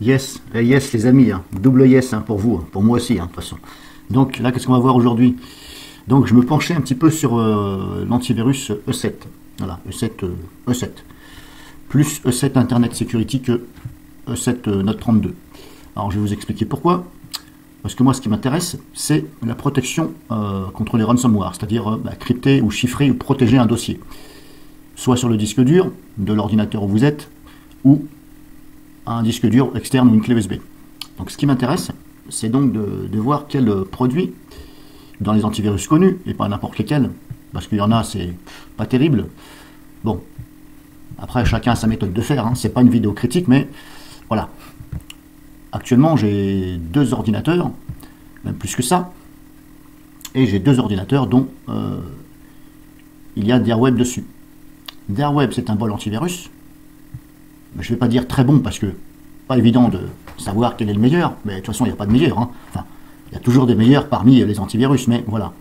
Yes, yes les amis, hein. Double yes hein, pour vous, hein, pour moi aussi, hein, de toute façon. Donc là, qu'est-ce qu'on va voir aujourd'hui? Donc je me penchais un petit peu sur l'antivirus E7. Voilà, E7. Plus E7 Internet Security que E7 Note 32. Alors je vais vous expliquer pourquoi. Parce que moi, ce qui m'intéresse, c'est la protection contre les ransomware, c'est-à-dire crypter ou chiffrer ou protéger un dossier. Soit sur le disque dur de l'ordinateur où vous êtes, ou un disque dur externe ou une clé USB. Donc ce qui m'intéresse, c'est donc de voir quel produit, dans les antivirus connus, et pas n'importe lesquels, parce qu'il y en a, c'est pas terrible. Bon, après chacun a sa méthode de faire, hein. C'est pas une vidéo critique, mais voilà. Actuellement, j'ai 2 ordinateurs, même plus que ça, et j'ai 2 ordinateurs dont il y a Derweb dessus. Derweb, c'est un bol antivirus. Je ne vais pas dire très bon parce que pas évident de savoir quel est le meilleur, mais de toute façon il n'y a pas de meilleur, hein. Enfin, il y a toujours des meilleurs parmi les antivirus, mais voilà.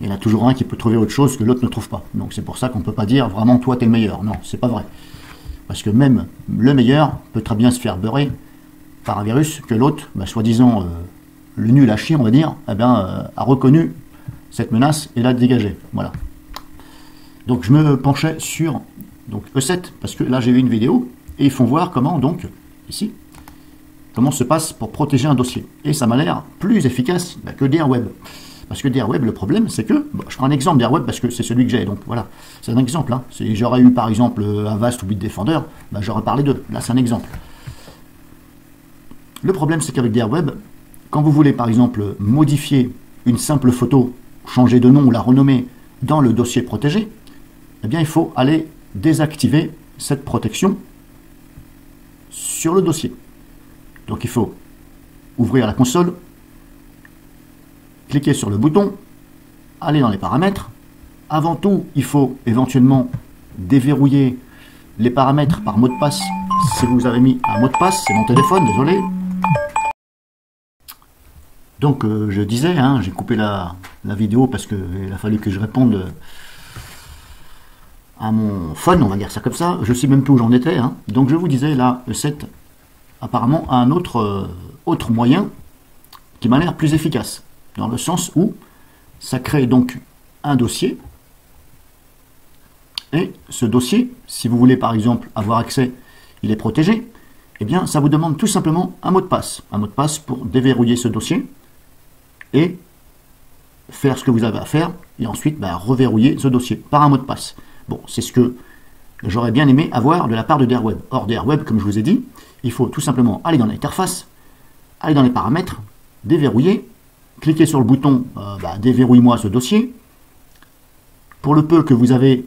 Il y en a toujours un qui peut trouver autre chose que l'autre ne trouve pas. Donc c'est pour ça qu'on ne peut pas dire vraiment toi t'es le meilleur. Non, c'est pas vrai. Parce que même le meilleur peut très bien se faire beurrer par un virus que l'autre, soi-disant le nul à chier on va dire, a reconnu cette menace et l'a dégagée. Voilà. Donc je me penchais sur donc E7 parce que là j'ai vu une vidéo et ils font voir comment donc ici comment se passe pour protéger un dossier et ça m'a l'air plus efficace que Derweb parce que Derweb le problème c'est que je prends un exemple Derweb parce que c'est celui que j'ai donc voilà c'est un exemple hein. Si j'aurais eu par exemple Avast ou Bitdefender j'aurais parlé d'eux, là c'est un exemple. Le problème c'est qu'avec Derweb quand vous voulez par exemple modifier une simple photo, changer de nom ou la renommer dans le dossier protégé, eh bien il faut aller désactiver cette protection sur le dossier. Donc il faut ouvrir la console, cliquer sur le bouton, aller dans les paramètres. Avant tout, il faut éventuellement déverrouiller les paramètres par mot de passe. Si vous avez mis un mot de passe, c'est mon téléphone, désolé. Donc je disais, hein, j'ai coupé la vidéo parce qu'il a fallu que je réponde à mon phone, on va dire ça comme ça. Je sais même plus où j'en étais. Hein. Donc je vous disais, là, E7 apparemment a un autre moyen qui m'a l'air plus efficace. Dans le sens où ça crée donc un dossier. Et ce dossier, si vous voulez par exemple avoir accès, il est protégé, eh bien ça vous demande tout simplement un mot de passe. Un mot de passe pour déverrouiller ce dossier et faire ce que vous avez à faire et ensuite reverrouiller ce dossier par un mot de passe. Bon, c'est ce que j'aurais bien aimé avoir de la part de Derweb. Or, Derweb, comme je vous ai dit, il faut tout simplement aller dans l'interface, aller dans les paramètres, déverrouiller, cliquer sur le bouton déverrouille-moi ce dossier. Pour le peu que vous avez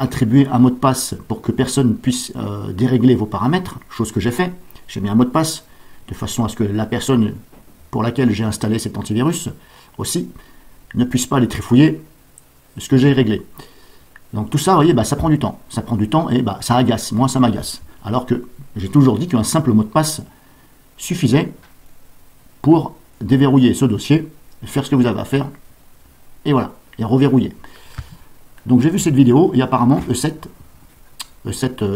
attribué un mot de passe pour que personne ne puisse dérégler vos paramètres, chose que j'ai fait, j'ai mis un mot de passe de façon à ce que la personne pour laquelle j'ai installé cet antivirus aussi ne puisse pas les trifouiller ce que j'ai réglé. Donc tout ça, vous voyez, ça prend du temps. Ça prend du temps et ça agace. Moi, ça m'agace. Alors que j'ai toujours dit qu'un simple mot de passe suffisait pour déverrouiller ce dossier, faire ce que vous avez à faire, et voilà, et reverrouiller. Donc j'ai vu cette vidéo, et apparemment E7,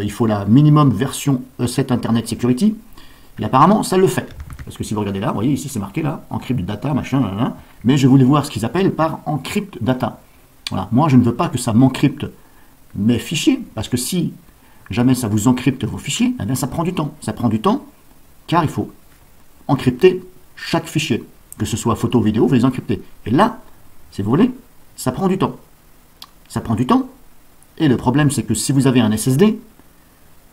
il faut la minimum version E7 Internet Security, et apparemment ça le fait. Parce que si vous regardez là, vous voyez ici c'est marqué là, encrypt data, machin, mais je voulais voir ce qu'ils appellent par encrypt data. Voilà. Moi, je ne veux pas que ça m'encrypte mes fichiers, parce que si jamais ça vous encrypte vos fichiers, eh bien ça prend du temps. Ça prend du temps, car il faut encrypter chaque fichier, que ce soit photo ou vidéo, vous les encryptez. Et là, si vous voulez, ça prend du temps. Ça prend du temps, et le problème c'est que si vous avez un SSD,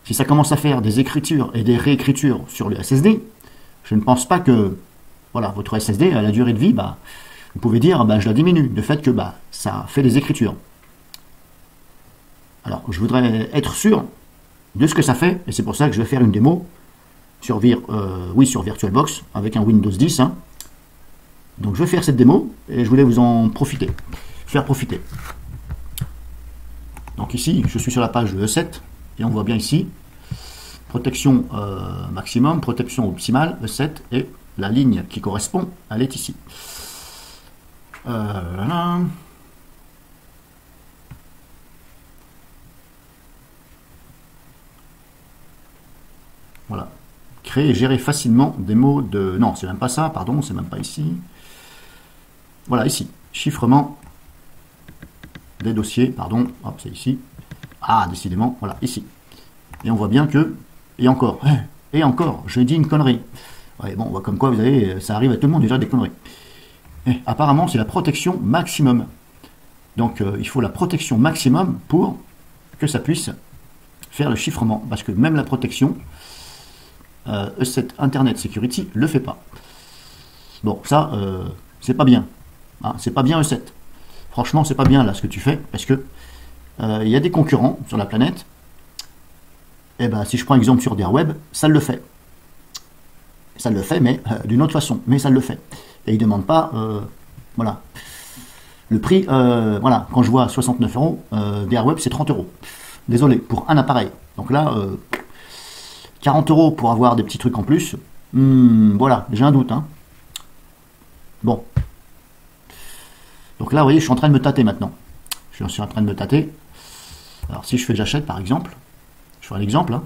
si ça commence à faire des écritures et des réécritures sur le SSD, je ne pense pas que voilà, votre SSD, à la durée de vie, vous pouvez dire, je la diminue, de fait que ça fait des écritures. Alors, je voudrais être sûr de ce que ça fait, et c'est pour ça que je vais faire une démo sur, sur VirtualBox, avec un Windows 10. Hein. Donc, je vais faire cette démo, et je voulais vous en profiter, faire profiter. Donc ici, je suis sur la page de E7, et on voit bien ici, protection maximum, protection optimale, E7, et la ligne qui correspond, elle est ici. Voilà. créer et gérer facilement des mots de... Non, c'est même pas ça, pardon, c'est même pas ici. Voilà, ici. Chiffrement des dossiers, pardon, hop, c'est ici. Ah, décidément, voilà, ici. Et on voit bien que... Et encore, j'ai dit une connerie. Ouais, bon, comme quoi, vous savez, ça arrive à tout le monde déjà des conneries. Et apparemment, c'est la protection maximum. Donc, il faut la protection maximum pour que ça puisse faire le chiffrement. Parce que même la protection, E7 Internet Security le fait pas. Bon, ça, c'est pas bien. Hein, c'est pas bien E7. Franchement, c'est pas bien là ce que tu fais. Parce que il y a des concurrents sur la planète. Et ben, si je prends exemple sur Derweb, ça le fait. Ça le fait, mais d'une autre façon. Mais ça le fait. Et ils ne demandent pas, voilà. Le prix, voilà, quand je vois 69 euros, Derweb c'est 30 euros. Désolé, pour un appareil. Donc là, 40 euros pour avoir des petits trucs en plus. Voilà, j'ai un doute. Hein. Bon. Donc là, vous voyez, je suis en train de me tâter maintenant. Je suis en train de me tâter. Alors si je fais j'achète par exemple, je ferai l'exemple, hein,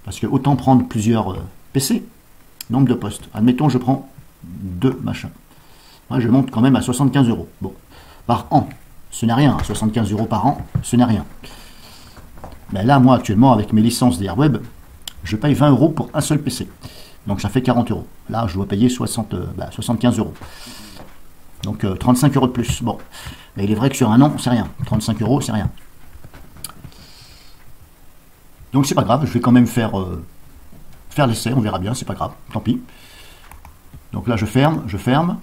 parce que autant prendre plusieurs PC, nombre de postes. Admettons, je prends 2 machins. Moi, je monte quand même à 75 euros. Bon, par an, ce n'est rien. 75 euros par an, ce n'est rien. Mais là, moi, actuellement, avec mes licences Derweb, je paye 20 euros pour un seul PC. Donc, ça fait 40 euros. Là, je dois payer 75 euros. Donc, 35 euros de plus. Bon, mais il est vrai que sur un an, c'est rien. 35 euros, c'est rien. Donc, c'est pas grave. Je vais quand même faire l'essai. On verra bien. C'est pas grave. Tant pis. Donc là, je ferme.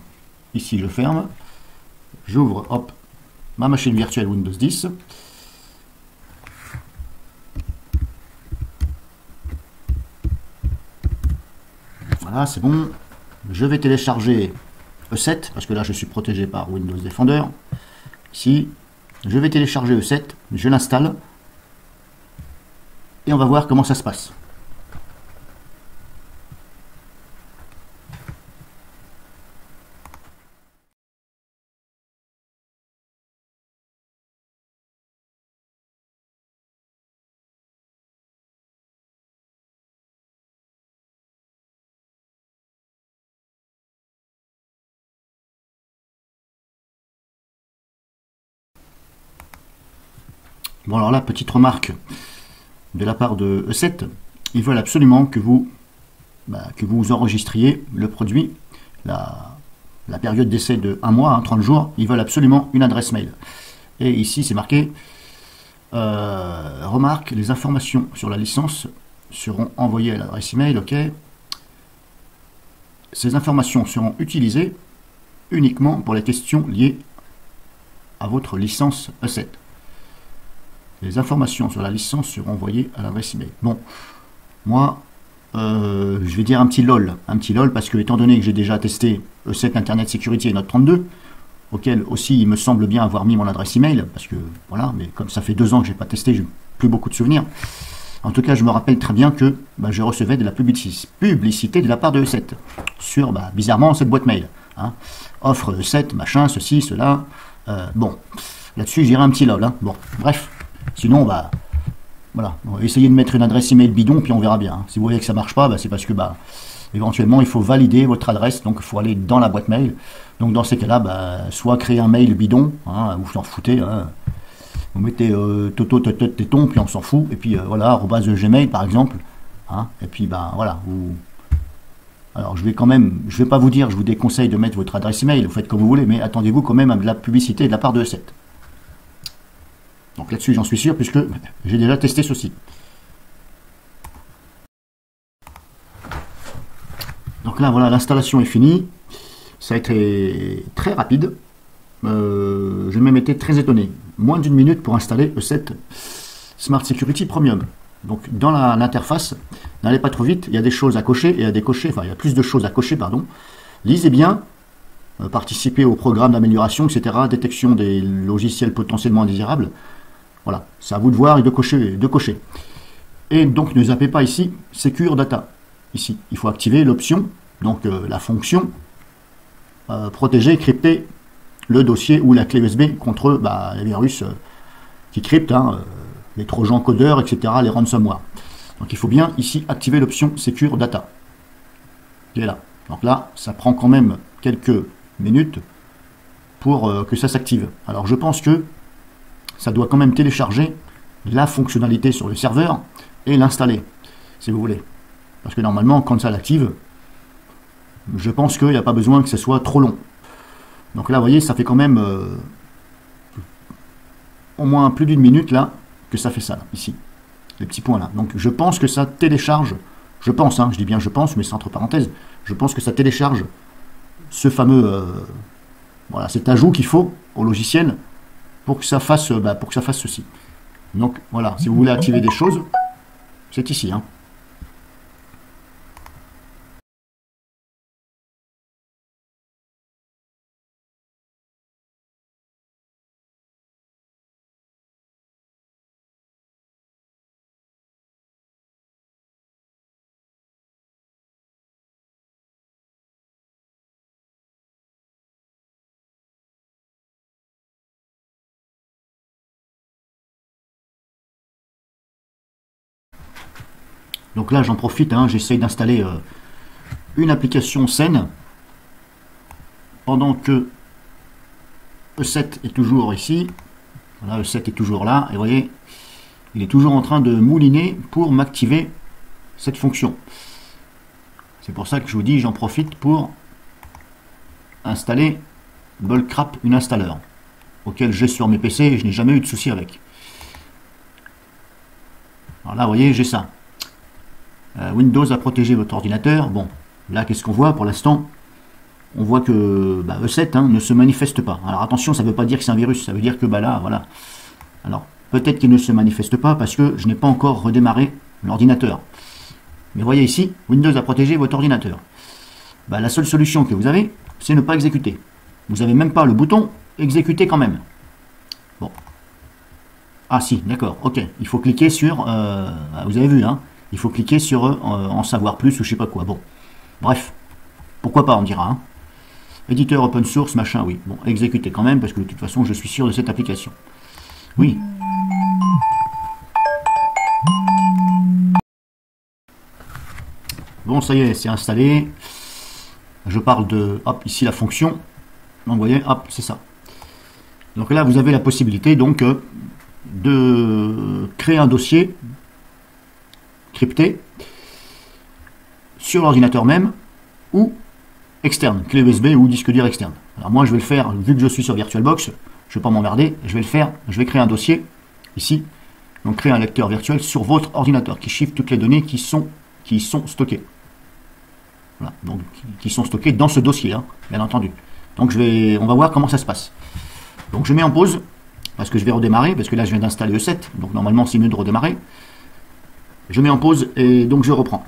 Ici, je ferme. J'ouvre, hop, ma machine virtuelle Windows 10. Voilà, c'est bon. Je vais télécharger E7, parce que là, je suis protégé par Windows Defender. Ici, je vais télécharger E7, je l'installe. Et on va voir comment ça se passe. Bon, alors là, petite remarque de la part de E7. Ils veulent absolument que vous enregistriez le produit, la période d'essai de 1 mois, 30 jours. Ils veulent absolument une adresse mail. Et ici, c'est marqué, remarque, les informations sur la licence seront envoyées à l'adresse email, ok. Ces informations seront utilisées uniquement pour les questions liées à votre licence E7. Les informations sur la licence seront envoyées à l'adresse email. Bon, moi, je vais dire un petit lol parce que étant donné que j'ai déjà testé E7 Internet Security et Note 32, auquel aussi il me semble bien avoir mis mon adresse email, parce que voilà, mais comme ça fait 2 ans que j'ai pas testé, j'ai plus beaucoup de souvenirs. En tout cas, je me rappelle très bien que je recevais de la publicité de la part de E7 sur, bizarrement, cette boîte mail. Hein. Offre E7, machin, ceci, cela. Bon, là-dessus, j'irai un petit lol. Hein. Bon, bref. Sinon, voilà, on va essayer de mettre une adresse email bidon, puis on verra bien. Hein. Si vous voyez que ça marche pas, c'est parce que, éventuellement, il faut valider votre adresse, donc il faut aller dans la boîte mail. Donc, dans ces cas-là, soit créer un mail bidon, hein, vous en foutez, hein. Vous mettez toto, téton, puis on s'en fout, et puis voilà, @gmail par exemple, hein, et puis voilà, alors je vais pas vous dire, je vous déconseille de mettre votre adresse email, vous faites comme vous voulez, mais attendez-vous quand même à de la publicité de la part de E7. Donc là-dessus, j'en suis sûr, puisque j'ai déjà testé ceci. Donc là, voilà, l'installation est finie. Ça a été très rapide. J'ai même été très étonné. Moins d'1 minute pour installer E7 Smart Security Premium. Donc dans l'interface, n'allez pas trop vite, il y a des choses à cocher et à décocher, enfin il y a plus de choses à cocher, pardon. Lisez bien, participez au programme d'amélioration, etc., détection des logiciels potentiellement indésirables. Voilà, c'est à vous de voir et de cocher. Et donc ne zappez pas ici, Secure Data. Ici, il faut activer l'option, donc la fonction protéger, crypter le dossier ou la clé USB contre les virus qui cryptent, hein, les trojans codeurs, etc., les ransomware. Donc il faut bien ici activer l'option Secure Data, qui est là. Donc là, ça prend quand même quelques minutes pour que ça s'active. Alors je pense que ça doit quand même télécharger la fonctionnalité sur le serveur et l'installer, si vous voulez. Parce que normalement, quand ça l'active, je pense qu'il n'y a pas besoin que ce soit trop long. Donc là, vous voyez, ça fait quand même au moins plus d'une minute là que ça fait ça, là, ici. Les petits points là. Donc je pense que ça télécharge, je pense, hein, je dis bien je pense, mais c'est entre parenthèses, je pense que ça télécharge ce fameux, voilà, cet ajout qu'il faut au logiciel pour que ça fasse, pour que ça fasse ceci. Donc voilà, si vous voulez activer des choses, c'est ici, hein. Donc là, j'en profite, hein, j'essaye d'installer une application saine pendant que E7 est toujours ici. Voilà, E7 est toujours là, et vous voyez, il est toujours en train de mouliner pour m'activer cette fonction. C'est pour ça que je vous dis, j'en profite pour installer Bullcrap Uninstaller, auquel j'ai sur mes PC et je n'ai jamais eu de souci avec. Alors là, vous voyez, j'ai ça. Windows a protégé votre ordinateur. Bon, là, qu'est-ce qu'on voit pour l'instant? On voit que E7 hein, ne se manifeste pas. Alors attention, ça ne veut pas dire que c'est un virus, ça veut dire que là, voilà. Alors, peut-être qu'il ne se manifeste pas parce que je n'ai pas encore redémarré l'ordinateur. Mais voyez ici, Windows a protégé votre ordinateur. La seule solution que vous avez, c'est ne pas exécuter. Vous n'avez même pas le bouton exécuter quand même. Bon. Ah si, d'accord, ok. Il faut cliquer sur... vous avez vu, hein. Il faut cliquer sur en savoir plus ou je sais pas quoi. Bon. Bref. Pourquoi pas, on dira, hein. Éditeur open source, machin, oui. Bon, exécuter quand même, parce que de toute façon, je suis sûr de cette application. Oui. Bon, ça y est, c'est installé. Je parle de, hop, ici la fonction. Donc, vous voyez, hop, c'est ça. Donc là, vous avez la possibilité, donc, de créer un dossier crypté sur l'ordinateur même ou externe, clé USB ou disque dur externe. Alors moi, je vais le faire, vu que je suis sur VirtualBox, je ne vais pas m'emmerder, je vais le faire, je vais créer un dossier, ici, donc créer un lecteur virtuel sur votre ordinateur, qui chiffre toutes les données qui sont stockées. Voilà, donc qui sont stockées dans ce dossier, hein, bien entendu. Donc on va voir comment ça se passe. Donc je mets en pause, parce que je vais redémarrer, parce que là je viens d'installer E7, donc normalement c'est mieux de redémarrer. Je mets en pause et donc je reprends.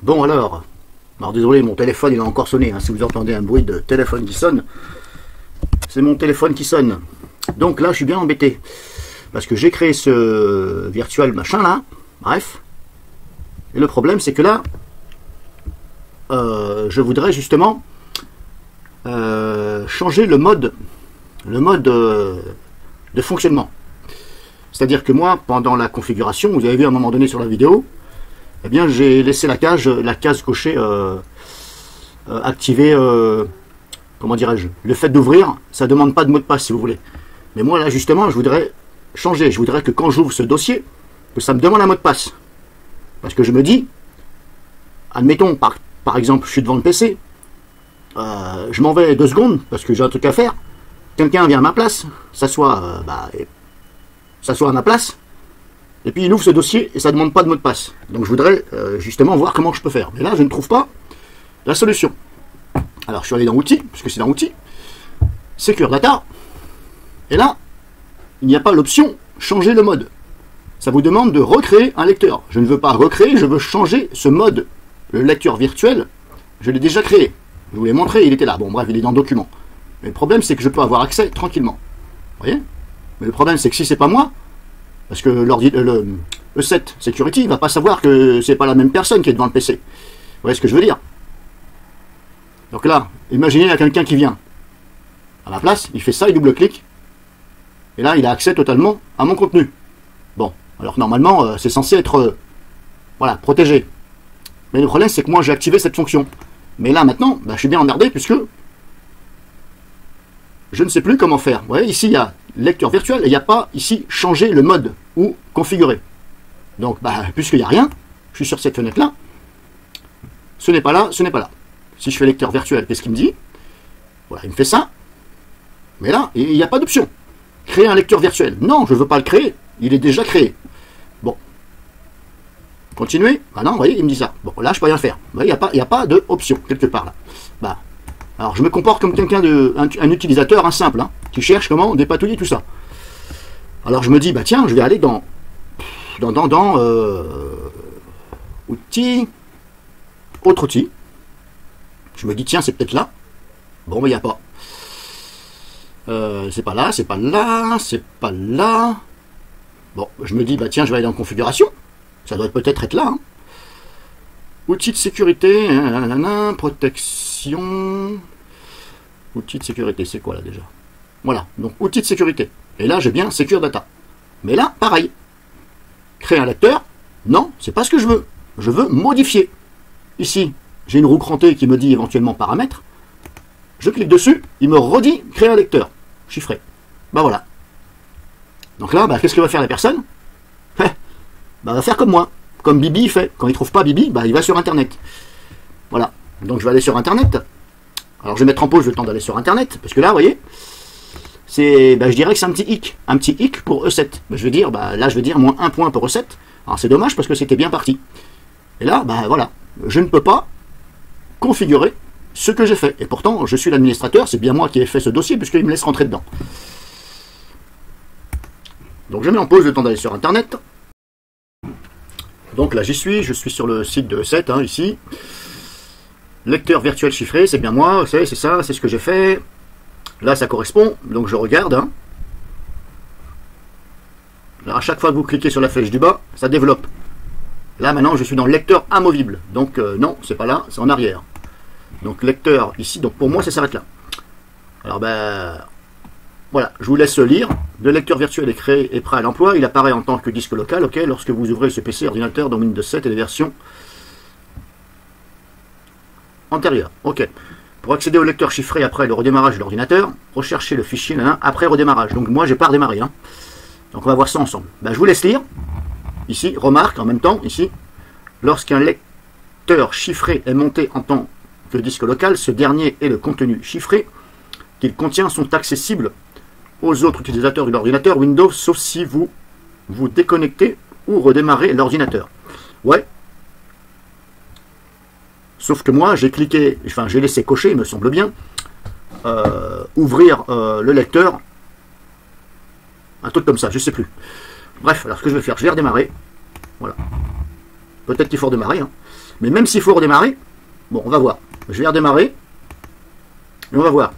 Bon alors désolé, mon téléphone il a encore sonné, hein. Si vous entendez un bruit de téléphone qui sonne, c'est mon téléphone qui sonne. Donc là je suis bien embêté, parce que j'ai créé ce virtual machin là, bref. Et le problème c'est que là, je voudrais justement changer le mode de fonctionnement. C'est-à-dire que moi, pendant la configuration, vous avez vu à un moment donné sur la vidéo, eh bien j'ai laissé la case cochée activée, comment dirais-je, le fait d'ouvrir, ça ne demande pas de mot de passe si vous voulez. Mais moi là justement, je voudrais changer, je voudrais que quand j'ouvre ce dossier, que ça me demande un mot de passe. Parce que je me dis, admettons, par exemple, je suis devant le PC, je m'en vais 2 secondes, parce que j'ai un truc à faire, quelqu'un vient à ma place, s'assoit à ma place, et puis il ouvre ce dossier et ça ne demande pas de mot de passe. Donc je voudrais justement voir comment je peux faire. Mais là, je ne trouve pas la solution. Alors je suis allé dans Outils, puisque c'est dans Outils, Secure Data, et là, il n'y a pas l'option Changer le mode. Ça vous demande de recréer un lecteur. Je ne veux pas recréer, je veux changer ce mode. Le lecteur virtuel, je l'ai déjà créé. Je vous l'ai montré, il était là. Bon bref, il est dans Documents. Mais le problème, c'est que je peux avoir accès tranquillement. Vous voyez? Mais le problème, c'est que si c'est pas moi, parce que le E7 Security, il va pas savoir que c'est pas la même personne qui est devant le PC. Vous voyez ce que je veux dire? Donc là, imaginez, il y a quelqu'un qui vient à ma place, il fait ça, il double-clique, et là, il a accès totalement à mon contenu. Bon, alors normalement, c'est censé être voilà, protégé. Mais le problème, c'est que moi, j'ai activé cette fonction. Mais là, maintenant, je suis bien emmerdé, puisque je ne sais plus comment faire. Vous voyez, ici, il y a lecteur virtuel, et il n'y a pas, ici, changer le mode, ou configurer. Donc, puisqu'il n'y a rien, je suis sur cette fenêtre-là, ce n'est pas là, ce n'est pas là. Si je fais lecteur virtuel, qu'est-ce qu'il me dit? Voilà, il me fait ça. Mais là, il n'y a pas d'option. Créer un lecteur virtuel. Non, je ne veux pas le créer. Il est déjà créé. Bon. Continuer. Ah non, vous voyez, il me dit ça. Bon, là, je ne peux rien faire. Vous voyez, il n'y a pas d'option, quelque part, là. Alors, je me comporte comme quelqu'un un utilisateur, un simple, hein, qui cherche comment dépatouiller tout ça. Alors, je me dis, tiens, je vais aller dans outils, autre outil. Je me dis, tiens, c'est peut-être là. Bon, mais il n'y a pas. C'est pas là, c'est pas là, c'est pas là. Bon, je me dis, tiens, je vais aller dans configuration. Ça doit peut-être être là. Hein. Outils de sécurité, protection. Outils de sécurité, c'est quoi là déjà? Voilà, donc outils de sécurité. Et là, j'ai bien Secure Data. Mais là, pareil. Créer un lecteur. Non, c'est pas ce que je veux. Je veux modifier. Ici, j'ai une roue crantée qui me dit éventuellement paramètres. Je clique dessus, il me redit créer un lecteur chiffré. Voilà. Donc là, qu'est-ce que va faire la personne? Elle va faire comme moi, comme Bibi fait. Quand il trouve pas Bibi, il va sur Internet. Voilà. Donc je vais aller sur Internet. Alors je vais mettre en pause le temps d'aller sur Internet, parce que là, vous voyez, c'est, je dirais que c'est un petit hic pour E7. Je vais dire, là, je vais dire moins 1 point pour E7. Alors c'est dommage parce que c'était bien parti. Et là, voilà, je ne peux pas configurer ce que j'ai fait. Et pourtant, je suis l'administrateur, c'est bien moi qui ai fait ce dossier, puisqu'il me laisse rentrer dedans. Donc je mets en pause le temps d'aller sur Internet. Donc là j'y suis, je suis sur le site de E7, hein, ici. Lecteur virtuel chiffré, c'est bien moi, c'est ça, c'est ce que j'ai fait. Là ça correspond, donc je regarde. Hein. Là, à chaque fois que vous cliquez sur la flèche du bas, ça développe. Là maintenant je suis dans le lecteur amovible. Donc non, c'est pas là, c'est en arrière. Donc lecteur ici, donc pour moi ça s'arrête là. Alors voilà, je vous laisse lire. Le lecteur virtuel est créé et prêt à l'emploi. Il apparaît en tant que disque local, ok, lorsque vous ouvrez ce PC ordinateur dans Windows 7 et les versions antérieures. Ok. Pour accéder au lecteur chiffré après le redémarrage de l'ordinateur, recherchez le fichier après redémarrage. Donc moi j'ai pas redémarré. Hein. Donc on va voir ça ensemble. Je vous laisse lire. Ici, remarque en même temps, ici, lorsqu'un lecteur chiffré est monté en tant que disque local, ce dernier et le contenu chiffré qu'il contient sont accessibles aux autres utilisateurs de l'ordinateur Windows, sauf si vous déconnectez ou redémarrez l'ordinateur. Ouais. Sauf que moi, j'ai cliqué, j'ai laissé cocher, il me semble bien, ouvrir le lecteur, un truc comme ça, je sais plus. Bref, alors ce que je vais faire, je vais redémarrer. Voilà. Peut-être qu'il faut redémarrer, hein. Mais même s'il faut redémarrer, bon, on va voir. Je vais redémarrer, et on va voir.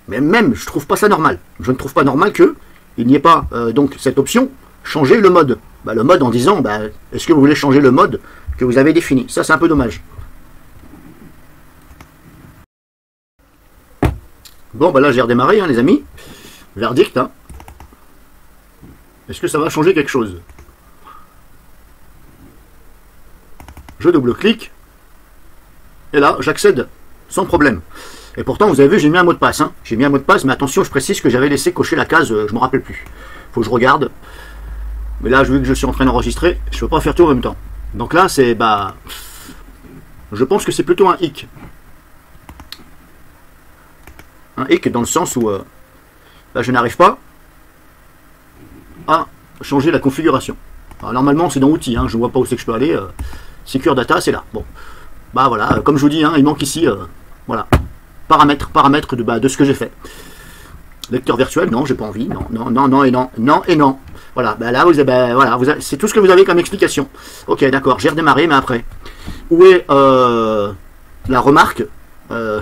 Mais même, je trouve pas ça normal. Je ne trouve pas normal que il n'y ait pas donc cette option, changer le mode. Bah, le mode en disant, bah, est-ce que vous voulez changer le mode que vous avez défini? Ça, c'est un peu dommage. Bon, bah là, j'ai redémarré, hein, les amis. Verdict, hein. Est-ce que ça va changer quelque chose? Je double-clique. Et là, j'accède sans problème. Et pourtant, vous avez vu, j'ai mis un mot de passe. Hein. J'ai mis un mot de passe, mais attention, je précise que j'avais laissé cocher la case, je ne me rappelle plus. Faut que je regarde. Mais là, vu que je suis en train d'enregistrer, je ne peux pas faire tout en même temps. Donc là, c'est, bah, je pense que c'est plutôt un hic. Un hic dans le sens où bah, je n'arrive pas à changer la configuration. Alors, normalement, c'est dans outils, hein, je ne vois pas où c'est que je peux aller. Secure Data, c'est là. Bon, bah voilà, comme je vous dis, hein, il manque ici, voilà, paramètres de ce que j'ai fait. Lecteur virtuel, non, j'ai pas envie, non, non, non, non et non, non et non. Voilà, bah là, voilà, c'est tout ce que vous avez comme explication. Ok, d'accord, j'ai redémarré, mais après, où est la remarque,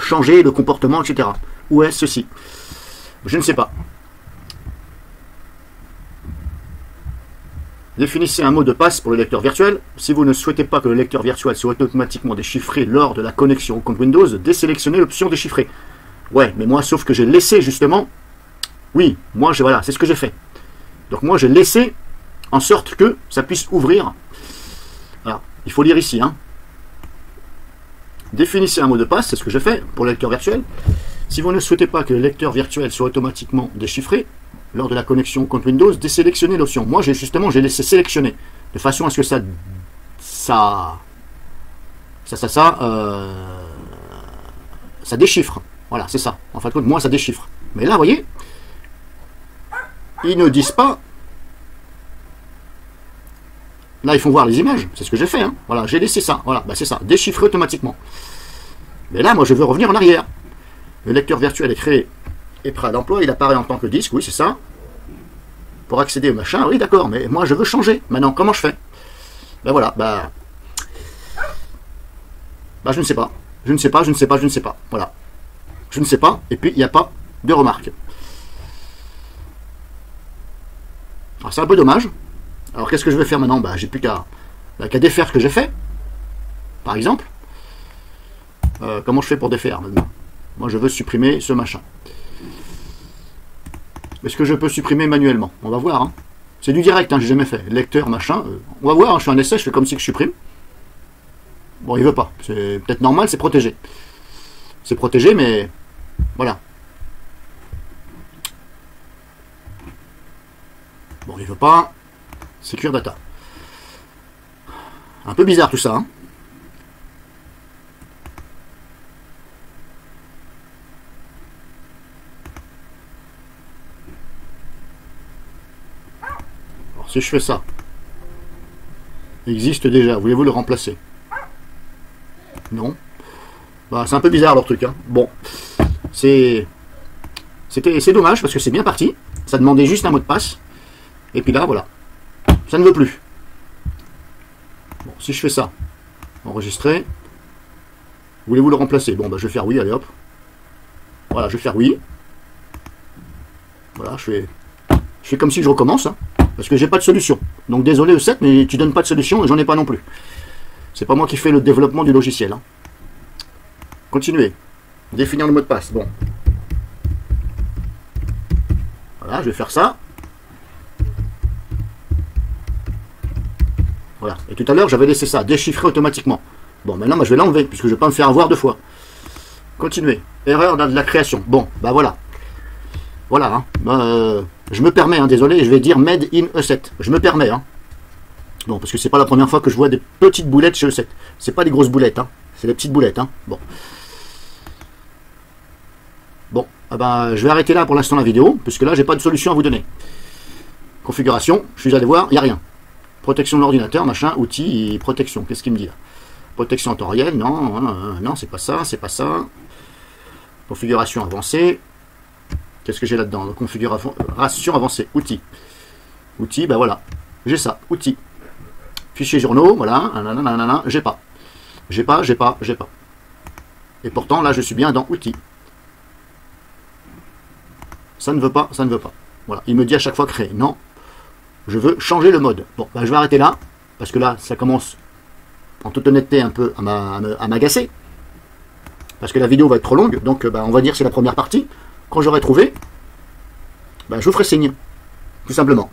changer le comportement, etc. Où est ceci? Je ne sais pas. Définissez un mot de passe pour le lecteur virtuel. Si vous ne souhaitez pas que le lecteur virtuel soit automatiquement déchiffré lors de la connexion au compte Windows, désélectionnez l'option déchiffrer. Ouais, mais moi, sauf que j'ai laissé justement... Oui, moi, voilà, c'est ce que j'ai fait. Donc moi, j'ai laissé en sorte que ça puisse ouvrir. Alors, il faut lire ici. Hein. Définissez un mot de passe, c'est ce que j'ai fait pour le lecteur virtuel. Si vous ne souhaitez pas que le lecteur virtuel soit automatiquement déchiffré, lors de la connexion au compte Windows, désélectionner l'option. Moi, j'ai laissé sélectionner, de façon à ce que ça déchiffre. Voilà, c'est ça. En fin de compte, moi, ça déchiffre. Mais là, vous voyez, ils ne disent pas. Là, ils font voir les images. C'est ce que j'ai fait. Hein. Voilà, j'ai laissé ça. Voilà, bah, c'est ça. Déchiffrer automatiquement. Mais là, moi, je veux revenir en arrière. Le lecteur virtuel est créé et prêt à l'emploi. Il apparaît en tant que disque. Oui, c'est ça. Pour accéder au machin. Oui, d'accord. Mais moi, je veux changer. Maintenant, comment je fais? Ben voilà. Bah, je ne sais pas. Je ne sais pas. Je ne sais pas. Je ne sais pas. Voilà. Je ne sais pas. Et puis, il n'y a pas de remarque. Alors, c'est un peu dommage. Alors, qu'est-ce que je vais faire maintenant? Bah, j'ai plus qu'à défaire ce que j'ai fait. Par exemple. Comment je fais pour défaire maintenant? Moi, je veux supprimer ce machin. Est-ce que je peux supprimer manuellement? On va voir. Hein. C'est du direct, hein, j'ai jamais fait. Lecteur, machin. On va voir, hein, je fais un essai, je fais comme si je supprime. Bon, il veut pas. C'est peut-être normal, c'est protégé. C'est protégé, mais voilà. Bon, il veut pas. Secure Data. Un peu bizarre tout ça. Hein. Alors, si je fais ça, il existe déjà. Voulez-vous le remplacer? Non. Bah, c'est un peu bizarre leur truc. Hein. Bon, c'est dommage parce que c'est bien parti. Ça demandait juste un mot de passe. Et puis là, voilà. Ça ne veut plus. Bon, si je fais ça, enregistrer. Voulez-vous le remplacer? Bon, bah, je vais faire oui, allez hop. Voilà, je vais faire oui. Voilà, je fais comme si je recommence. Hein, parce que j'ai pas de solution. Donc désolé E7, mais tu donnes pas de solution et j'en ai pas non plus. C'est pas moi qui fais le développement du logiciel. Hein. Continuer. Définir le mot de passe. Bon. Voilà, je vais faire ça. Voilà. Et tout à l'heure, j'avais laissé ça, déchiffrer automatiquement. Bon, maintenant, moi, je vais l'enlever, puisque je ne vais pas me faire avoir deux fois. Continuer. Erreur dans de la création. Bon, bah voilà. Voilà. Hein. Je me permets, hein, désolé, je vais dire Made in E7. Je me permets. Hein. Bon, parce que c'est pas la première fois que je vois des petites boulettes chez E7. C'est pas des grosses boulettes. Hein. C'est des petites boulettes. Hein. Bon. Bon, ah bah, je vais arrêter là pour l'instant la vidéo, puisque là, j'ai pas de solution à vous donner. Configuration, je suis allé voir, il n'y a rien. Protection de l'ordinateur, machin, outils et protection. Qu'est-ce qu'il me dit là? Protection en temps réel, non, non, c'est pas ça, c'est pas ça. Configuration avancée. Qu'est-ce que j'ai là-dedans? Configuration avancée, outils. Outils, ben voilà, j'ai ça, outils. fichiers journaux, voilà, j'ai pas. J'ai pas. Et pourtant, là, je suis bien dans outils. Ça ne veut pas. Voilà, il me dit à chaque fois créer. Non, je veux changer le mode. Bon, bah, je vais arrêter là, parce que là, ça commence, en toute honnêteté, un peu à m'agacer. Parce que la vidéo va être trop longue, donc bah, on va dire que c'est la première partie. Quand j'aurai trouvé, bah, je vous ferai signe, tout simplement.